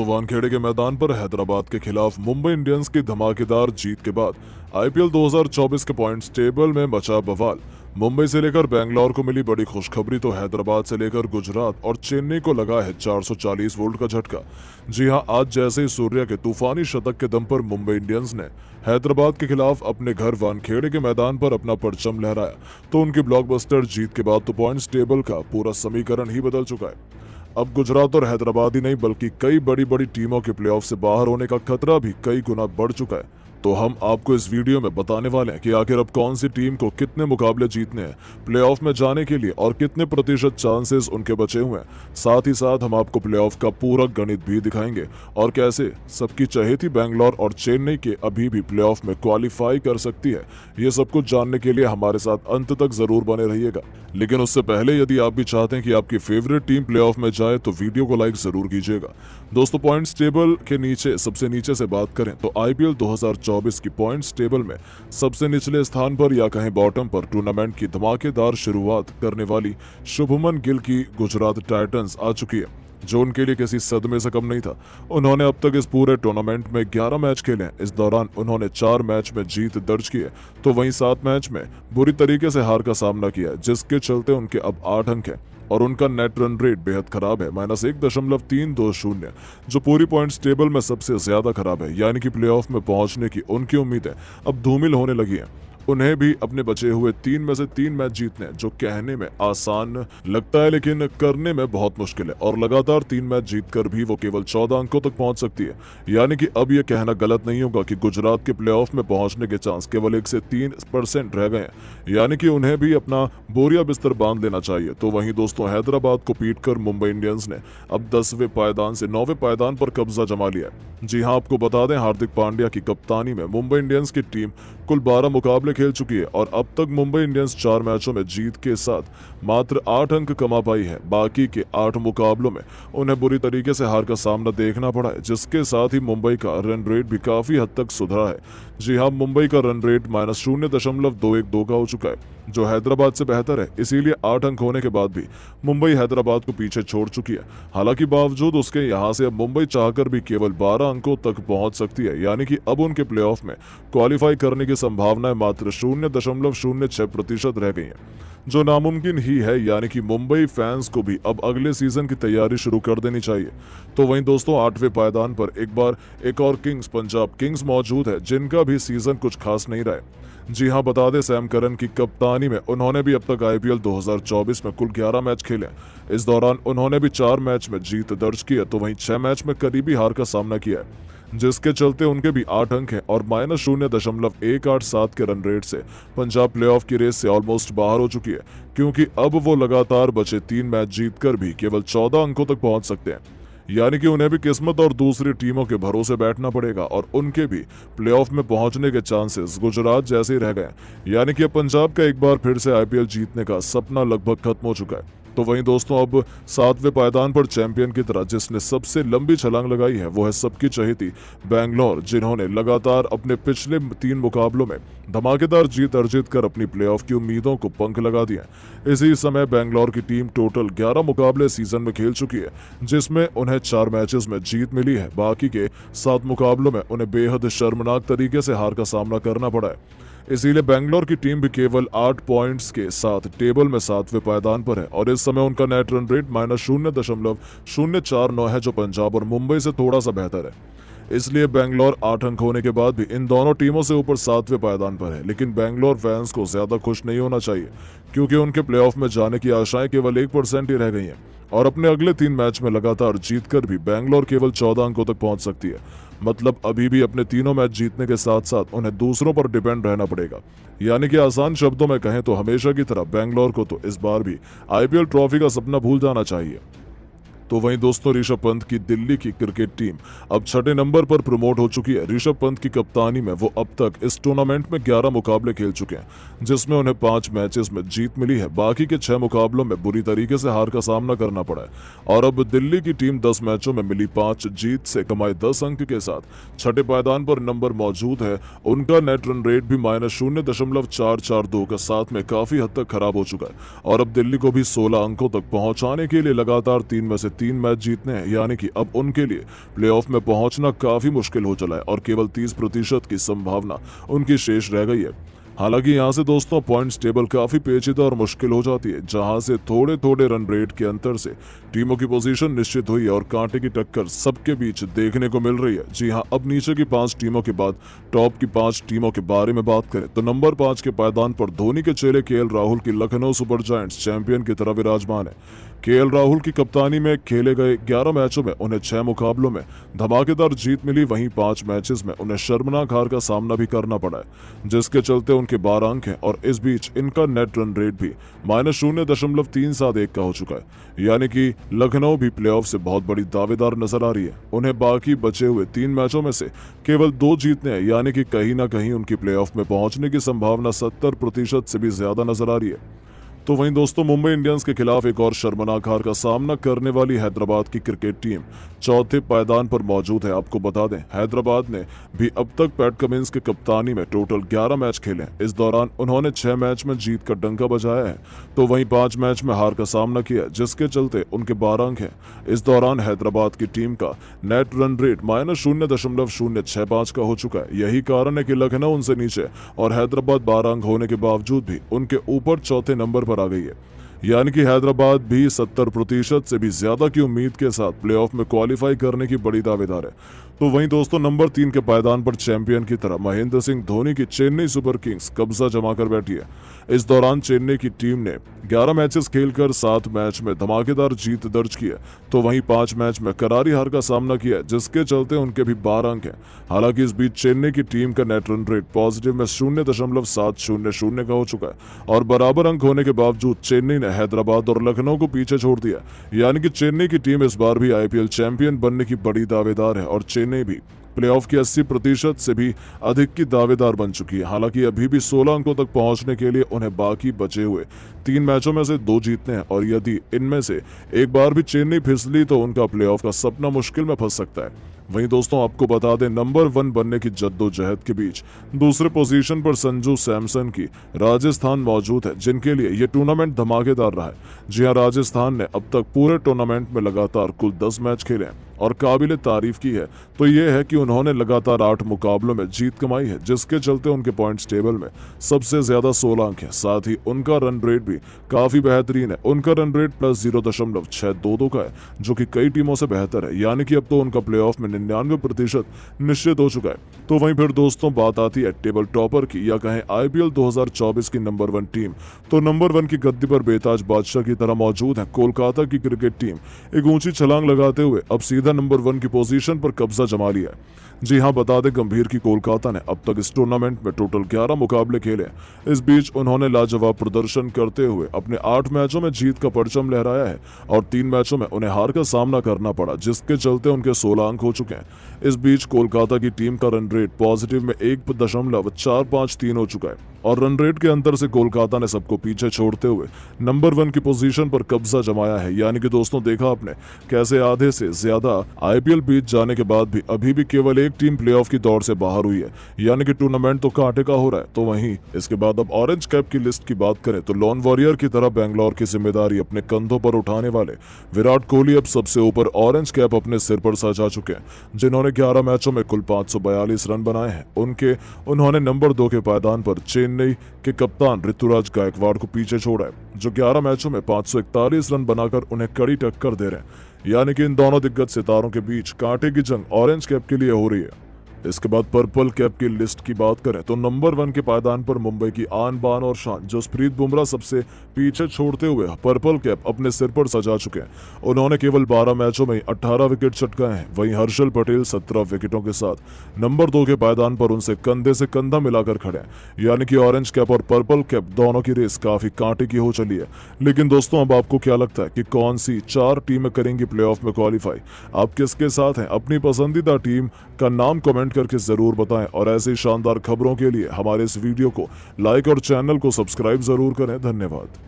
दोस्तों, वानखेड़े के मैदान पर हैदराबाद के खिलाफ मुंबई इंडियंस की धमाकेदार जीत के बाद आईपीएल 2024 के पॉइंट्स टेबल में मचा बवाल। मुंबई से लेकर बेंगलोर को मिली बड़ी खुशखबरी तो हैदराबाद से लेकर गुजरात और चेन्नई को लगा है 440 वोल्ट का झटका। जी हां, आज जैसे ही सूर्या के तूफानी शतक के दम पर मुंबई इंडियंस ने हैदराबाद के खिलाफ अपने घर वानखेड़े के मैदान पर अपना परचम लहराया तो उनकी ब्लॉकबस्टर जीत के बाद तो पॉइंट्स टेबल का पूरा समीकरण ही बदल चुका है। अब गुजरात और हैदराबाद ही नहीं बल्कि कई बड़ी बड़ी टीमों के प्लेऑफ से बाहर होने का खतरा भी कई गुना बढ़ चुका है। तो हम आपको इस वीडियो में बताने वाले हैं कि आखिर अब कौन सी टीम को कितने मुकाबले जीतने हैं प्लेऑफ में जाने के लिए और कितने प्रतिशत चांसेस उनके बचे हुए हैं। साथ ही साथ हम आपको प्लेऑफ का पूरा गणित भी दिखाएंगे और कैसे सबकी चहेती बेंगलोर और चेन्नई के अभी भी प्लेऑफ में क्वालिफाई कर सकती है। ये सब कुछ जानने के लिए हमारे साथ अंत तक जरूर बने रहिएगा। लेकिन उससे पहले यदि आप भी चाहते हैं कि आपकी फेवरेट टीम प्लेऑफ में जाए तो वीडियो को लाइक जरूर कीजिएगा। दोस्तों, पॉइंट्स टेबल के नीचे सबसे नीचे से बात करें तो आईपीएल 2024 की पॉइंट्स टेबल में सबसे निचले स्थान पर या कहें बॉटम पर टूर्नामेंट की धमाकेदार शुरुआत करने वाली शुभमन गिल की गुजरात टाइटंस आ चुकी है, जो उनके लिए किसी सदमे से कम नहीं था। उन्होंने अब तक इस पूरे टूर्नामेंट में 11 मैच खेले हैं। इस दौरान उन्होंने 4 मैच में जीत दर्ज की है तो वहीं 7 मैच में बुरी तरीके से हार का सामना किया है, जिसके चलते उनके अब 8 अंक हैं और उनका नेट रन रेट बेहद खराब है, -1.320, जो पूरी पॉइंट्स टेबल में सबसे ज्यादा खराब है। यानी कि प्लेऑफ में पहुंचने की उनकी उम्मीदें अब धूमिल होने लगी हैं। उन्हें भी अपने बचे हुए 3 में से 3 मैच जीतने हैं, जो कहने में आसान लगता है लेकिन करने में बहुत मुश्किल है। और लगातार 3 मैच जीतकर भी वो केवल 14 अंकों तक पहुंच सकती है। यानी कि अब यह कहना गलत नहीं होगा कि गुजरात के प्लेऑफ में पहुंचने के चांस केवल 1 से 3% रह गए हैं। यानी कि उन्हें भी अपना बोरिया बिस्तर बांध लेना चाहिए। तो वहीं दोस्तों, हैदराबाद को पीटकर मुंबई इंडियंस ने अब 10वें पायदान से 9वें पायदान पर कब्जा जमा लिया है। जी हां, आपको बता दें, हार्दिक पांड्या की कप्तानी में मुंबई इंडियंस की टीम कुल 12 मुकाबले खेल चुकी है और अब तक मुंबई इंडियंस 4 मैचों में जीत के साथ मात्र 8 अंक कमा पाई है। बाकी के 8 मुकाबलों में उन्हें बुरी तरीके से हार का सामना देखना पड़ा है, जिसके साथ ही मुंबई का रन रेट भी काफी हद तक सुधरा है। जी हां, मुंबई का रन रेट -0.212 का हो चुका है, जो हैदराबाद से बेहतर है। इसीलिए 8 अंक होने के बाद भी मुंबई हैदराबाद को पीछे छोड़ चुकी है। हालांकि बावजूद उसके यहां से अब मुंबई चाहकर भी केवल 12 अंकों तक पहुंच सकती है। यानी कि अब उनके प्लेऑफ में क्वालिफाई करने की संभावनाएं मात्र 0.06% रह गई हैं, जो नामुमकिन ही है। यानी कि मुंबई फैंस को भी अब अगले सीजन की तैयारी शुरू कर देनी चाहिए। तो वहीं दोस्तों, 8वें पायदान पर एक और किंग्स पंजाब किंग्स मौजूद है, जिनका भी सीजन कुछ खास नहीं रहा है। जी हां, बता दें, सैम करन की कप्तानी में उन्होंने भी अब तक आईपीएल 2024 में कुल 11 मैच खेले। इस दौरान उन्होंने भी 4 मैच में जीत दर्ज की है तो वहीं 6 मैच में करीबी हार का सामना किया है, जिसके चलते उनके भी 8 अंक हैं और -0.187 के रन रेट से पंजाब प्लेऑफ की रेस से ऑलमोस्ट बाहर हो चुकी है, क्योंकि अब वो लगातार बचे 3 मैच जीतकर भी केवल 14 अंकों तक पहुंच सकते हैं। यानी कि उन्हें भी किस्मत और दूसरी टीमों के भरोसे बैठना पड़ेगा और उनके भी प्लेऑफ में पहुंचने के चांसेस गुजरात जैसे ही रह गए। यानी कि अब पंजाब का एक बार फिर से आईपीएल जीतने का सपना लगभग खत्म हो चुका है। तो वहीं दोस्तों, अब 7वें पायदान पर चैंपियन की तरह जिसने सबसे लंबी छलांग लगाई है वो है सबकी चहेती बेंगलोर, जिन्होंने लगातार अपने पिछले 3 मुकाबलों में धमाकेदार जीत अर्जित कर अपनी प्लेऑफ की उम्मीदों को पंख लगा दिया। इसी समय बेंगलोर की टीम टोटल 11 मुकाबले सीजन में खेल चुकी है, जिसमें उन्हें 4 मैचेस में जीत मिली है। बाकी के 7 मुकाबलों में उन्हें बेहद शर्मनाक तरीके से हार का सामना करना पड़ा है। इसीलिए बेंगलोर की टीम भी केवल 8 पॉइंट्स के साथ टेबल में 7वें पायदान पर है और इस समय उनका नेट रन रेट -0.049 है, जो पंजाब और मुंबई से थोड़ा सा बेहतर है। इसलिए बेंगलोर 8 अंक होने के बाद भी इन दोनों टीमों से ऊपर 7वें पायदान पर है। लेकिन बेंगलोर फैंस को ज्यादा खुश नहीं होना चाहिए, क्योंकि उनके प्लेऑफ में जाने की आशाएं केवल 1% ही रह गई हैं और अपने अगले 3 मैच में लगातार जीतकर भी बेंगलोर केवल 14 अंकों तक पहुंच सकती है। मतलब अभी भी अपने तीनों मैच जीतने के साथ साथ उन्हें दूसरों पर डिपेंड रहना पड़ेगा। यानी कि आसान शब्दों में कहें तो हमेशा की तरह बेंगलोर को तो इस बार भी आईपीएल ट्रॉफी का सपना भूल जाना चाहिए। तो वहीं दोस्तों, ऋषभ पंत की दिल्ली की क्रिकेट टीम अब 6ठे नंबर पर प्रमोट हो चुकी है। ऋषभ पंत की कप्तानी में वो अब तक इस टूर्नामेंट में 11 मुकाबले खेल चुके हैं, जिसमें उन्हें 5 मैचेस में जीत मिली है। बाकी के 6 मुकाबलों में बुरी तरीके से हार का सामना करना पड़ा है और अब दिल्ली की टीम 10 मैचों में मिली 5 जीत से कमाए 10 अंक के साथ 6ठे पायदान पर नंबर मौजूद है। उनका नेट रन रेट भी -0.442 के साथ में काफी हद तक खराब हो चुका है और अब दिल्ली को भी 16 अंकों तक पहुंचाने के लिए लगातार 3 में से 3 मैच जीतने हैं, यानी कि अब उनके लिए प्लेऑफ में पहुंचना काफी मुश्किल हो चला है और केवल 30% की संभावना उनकी शेष रह गई है। हालांकि यहां से दोस्तों पॉइंट्स टेबल काफी पेचीदा और मुश्किल हो जाती है, जहां से थोड़े थोड़े रन रेट के अंतर से टीमों की पोजीशन निश्चित हुई है और कांटे की टक्कर सबके बीच देखने को मिल रही है। जी हां, अब नीचे की 5 टीमों के बाद टॉप की 5 टीमों के बारे में बात करें तो नंबर 5 के पायदान पर धोनी के चेले केएल राहुल की लखनऊ सुपर जायंट्स चैंपियन की तरह विराजमान है। केएल राहुल की कप्तानी में खेले गए 11 मैचों में उन्हें 6 मुकाबलों में धमाकेदार जीत मिली, वहीं 5 मैचेस में उन्हें शर्मनाक हार का सामना भी करना पड़ा है, जिसके चलते उनके 12 अंक हैं और इस बीच इनका नेट रन रेट भी -0.371 का हो चुका है, यानी कि लखनऊ भी प्लेऑफ से बहुत बड़ी दावेदार नजर आ रही है। उन्हें बाकी बचे हुए 3 मैचों में से केवल 2 जीतने हैं, यानी कि कहीं ना कहीं उनकी प्लेऑफ में पहुंचने की संभावना 70% से भी ज्यादा नजर आ रही है। तो वहीं दोस्तों मुंबई इंडियंस के खिलाफ एक और शर्मनाक हार का सामना करने वाली हैदराबाद की क्रिकेट टीम चौथे पायदान पर मौजूद है। आपको बता दें, हैदराबाद ने भी अब तक पैट कमिंस की कप्तानी में टोटल 11 मैच खेले हैं। इस दौरान उन्होंने 6 मैच में जीत का डंका बजाया है, तो वहीं 5 मैच में हार का सामना किया, जिसके चलते उनके 12 अंक हैं। इस दौरान हैदराबाद की टीम का नेट रन रेट -0.065 का हो चुका है। यही कारण है कि लखनऊ उनसे नीचे और हैदराबाद 12 अंक होने के बावजूद भी उनके ऊपर चौथे नंबर पर आ गई है, यानी कि हैदराबाद भी 70% से भी ज्यादा की उम्मीद के साथ प्लेऑफ में क्वालिफाई करने की बड़ी दावेदार है। तो वहीं दोस्तों नंबर 3 के पायदान पर चैंपियन की तरह महेंद्र सिंह धोनी की चेन्नई सुपर किंग्स कब्जा जमा कर बैठी है। इस दौरान चेन्नई की टीम ने 11 मैचेस खेलकर 7 मैच में धमाकेदार जीत दर्ज की है, तो वहीं 5 मैच में करारी हार का सामना किया, जिसके चलते उनके भी 12 अंक हैं। हालांकि इस बीच चेन्नई की टीम का नेट रन रेट पॉजिटिव में 0.700 का हो चुका है और बराबर अंक होने के बावजूद चेन्नई ने हैदराबाद और लखनऊ को पीछे छोड़ दिया, यानी कि चेन्नई की टीम इस बार भी आईपीएल चैंपियन बनने की बड़ी दावेदार है और चेन्नई भी प्लेऑफ की 80% से भी अधिक की दावेदार बन चुकी है। हालांकि अभी भी 16 अंकों तक पहुंचने के लिए उन्हें बाकी बचे हुए 3 मैचों में से 2 जीतने हैं और यदि इनमें से एक बार भी चेन्नई फिसली तो उनका प्लेऑफ का सपना मुश्किल में फंस सकता है। वहीं दोस्तों आपको बता दें, नंबर 1 बनने की जद्दोजहद के बीच दूसरे पोजीशन पर संजू सैमसन की राजस्थान मौजूद है, जिनके लिए यह टूर्नामेंट धमाकेदार रहा है। जी हां, राजस्थान ने अब तक पूरे टूर्नामेंट में लगातार कुल 10 मैच खेले हैं और काबिले तारीफ की है तो यह है कि उन्होंने लगातार 8 मुकाबलों में जीत कमाई है, जिसके चलते उनके पॉइंट्स टेबल में सबसे ज्यादा 16 अंक है। साथ ही उनका रन रेट भी काफी बेहतरीन है, उनका रन रेट +0.622 का है, जो कि कई टीमों से बेहतर है, यानी कि अब तो उनका प्लेऑफ में 99% निश्चित हो चुका है। तो वहीं फिर दोस्तों बात आती है टेबल टॉपर की, या कहें आईपीएल 2024 की नंबर 1 टीम। तो नंबर 1 की गद्दी पर बेताज बादशाह की तरह मौजूद है कोलकाता की क्रिकेट टीम। एक ऊंची छलांग लगाते हुए अब सीधा नंबर 1 की पोजीशन पर कब्जा जमा लिया है। जी हां, बता दें गंभीर की कोलकाता ने अब तक इस टूर्नामेंट में टोटल 11 मुकाबले खेले। इस बीच उन्होंने लाजवाब प्रदर्शन करते हुए अपने 8 मैचों में जीत का परचम लहराया है और 3 मैचों में उन्हें हार का सामना करना पड़ा, जिसके चलते उनके 16 अंक हो चुके हैं। इस बीच कोलकाता की टीम का रन रेट पॉजिटिव में 1.453 हो चुका है और रन रेट के अंतर से कोलकाता ने सबको पीछे छोड़ते हुए नंबर 1 की पोजीशन पर कब्जा जमाया है। यानी कि दोस्तों देखा आपने कैसे आधे से ज्यादा आईपीएल बीत जाने के बाद भी अभी भी केवल एक टीम प्लेऑफ की दौड़ से बाहर हुई है, यानी कि टूर्नामेंट तो कांटे का हो रहा है। तो वहीं इसके बाद अब ऑरेंज कैप की लिस्ट की बात करें तो लॉन वॉरियर की तरह बेंगलोर की जिम्मेदारी अपने कंधों पर उठाने वाले विराट कोहली अब सबसे ऊपर ऑरेंज कैप अपने सिर पर सजा चुके हैं, जिन्होंने 11 मैचों में कुल 542 रन बनाए हैं। उन्होंने नंबर 2 के पायदान पर चेन्नई के कप्तान ऋतुराज गायकवाड़ को पीछे छोड़ा है, जो 11 मैचों में 541 रन बनाकर उन्हें कड़ी टक्कर दे रहे हैं। यानी कि इन दोनों दिग्गज सितारों के बीच कांटे की जंग ऑरेंज कैप के लिए हो रही है। इसके बाद पर्पल कैप की लिस्ट की बात करें तो नंबर 1 के पायदान पर मुंबई की आन बान और शान जसप्रीत बुमराह सबसे पीछे छोड़ते हुए पर्पल कैप अपने सिर पर सजा चुके हैं। उन्होंने केवल 12 मैचों में 18 विकेट चटकाए हैं। वहीं हर्षल पटेल 17 विकेटों के साथ नंबर 2 के पायदान पर उनसे कंधे से कंधा मिलाकर खड़े हैं। यानी कि ऑरेंज कैप और पर्पल कैप दोनों की रेस काफी कांटे की हो चली है। लेकिन दोस्तों अब आपको क्या लगता है कि कौन सी 4 टीमें करेंगी प्लेऑफ में क्वालिफाई? आप किसके साथ हैं? अपनी पसंदीदा टीम का नाम कमेंट करके जरूर बताएं और ऐसी शानदार खबरों के लिए हमारे इस वीडियो को लाइक और चैनल को सब्सक्राइब जरूर करें। धन्यवाद।